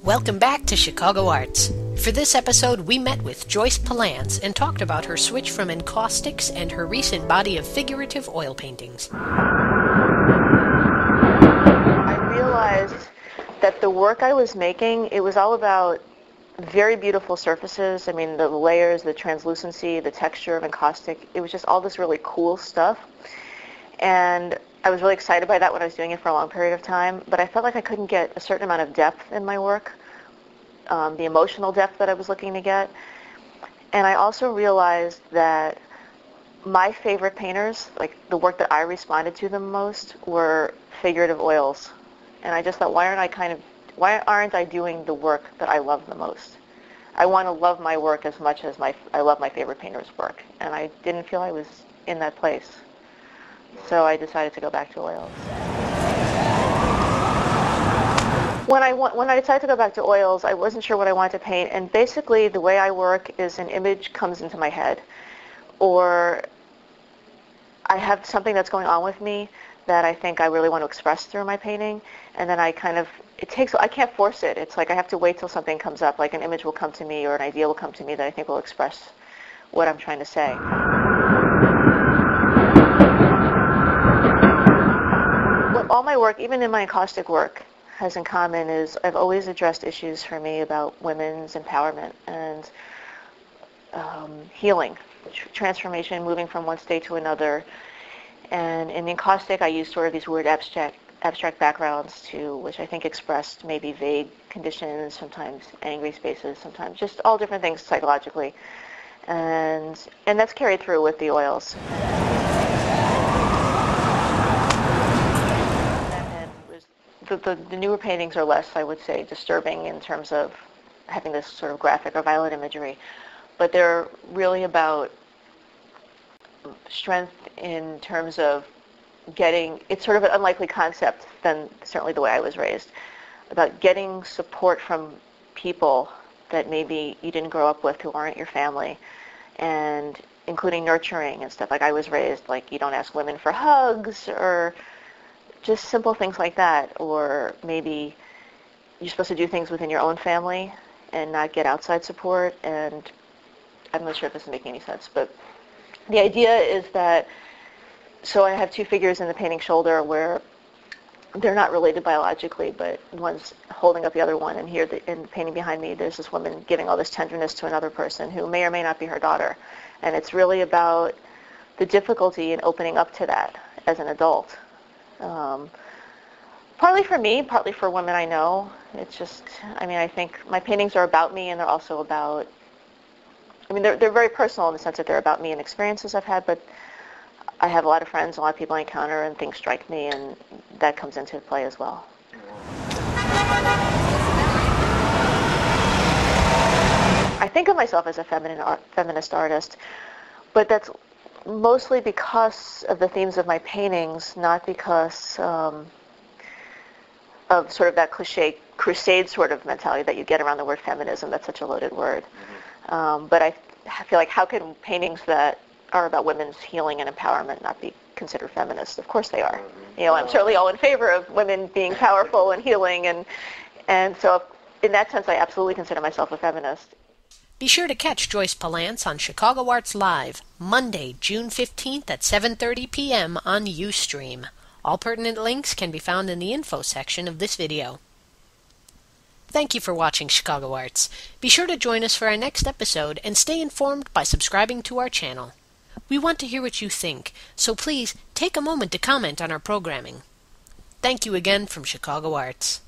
Welcome back to Chicago Arts. For this episode, we met with Joyce Polance and talked about her switch from encaustics and her recent body of figurative oil paintings. I realized that the work I was making, it was all about very beautiful surfaces. I mean, the layers, the translucency, the texture of encaustic. It was just all this really cool stuff. And I was really excited by that when I was doing it for a long period of time, but I felt like I couldn't get a certain amount of depth in my work, the emotional depth that I was looking to get. And I also realized that my favorite painters, like the work that I responded to the most, were figurative oils. And I just thought, why aren't I doing the work that I love the most? I want to love my work as much as I love my favorite painter's work. And I didn't feel I was in that place. So I decided to go back to oils. When I decided to go back to oils, I wasn't sure what I wanted to paint. And basically, the way I work is an image comes into my head, or I have something that's going on with me that I think I really want to express through my painting, and then I can't force it. It's like I have to wait till something comes up, like an image will come to me or an idea will come to me that I think will express what I'm trying to say. What all my work, even in my encaustic work, has in common is I've always addressed issues for me about women's empowerment and healing, transformation, moving from one state to another. And in the encaustic, I use sort of these weird abstract backgrounds too, which I think expressed maybe vague conditions, sometimes angry spaces, sometimes just all different things psychologically. And that's carried through with the oils. The newer paintings are less, I would say, disturbing in terms of having this sort of graphic or violent imagery, but they're really about strength in terms of it's sort of an unlikely concept than certainly the way I was raised, about getting support from people that maybe you didn't grow up with, who aren't your family, and including nurturing and stuff. Like I was raised, like you don't ask women for hugs, or just simple things like that, or maybe you're supposed to do things within your own family and not get outside support. And I'm not sure if this is making any sense, but the idea is that, so I have two figures in the painting shoulder where they're not related biologically, but one's holding up the other one, and here in the painting behind me there's this woman giving all this tenderness to another person who may or may not be her daughter. And it's really about the difficulty in opening up to that as an adult. Partly for me, partly for women I know. It's just, I think my paintings are about me, and they're also about, they're very personal in the sense that they're about me and experiences I've had, but I have a lot of friends, a lot of people I encounter, and things strike me, and that comes into play as well. I think of myself as a feminist artist, but that's mostly because of the themes of my paintings, not because of sort of that crusade sort of mentality that you get around the word feminism. That's such a loaded word. But I feel like, how can paintings that are about women's healing and empowerment not be considered feminist? Of course they are. I'm certainly all in favor of women being powerful and healing, and so in that sense I absolutely consider myself a feminist. Be sure to catch Joyce Polance on Chicago Arts Live, Monday, June 15th at 7:30 p.m. on Ustream. All pertinent links can be found in the info section of this video. Thank you for watching Chicago Arts. Be sure to join us for our next episode and stay informed by subscribing to our channel. We want to hear what you think, so please take a moment to comment on our programming. Thank you again from Chicago Arts.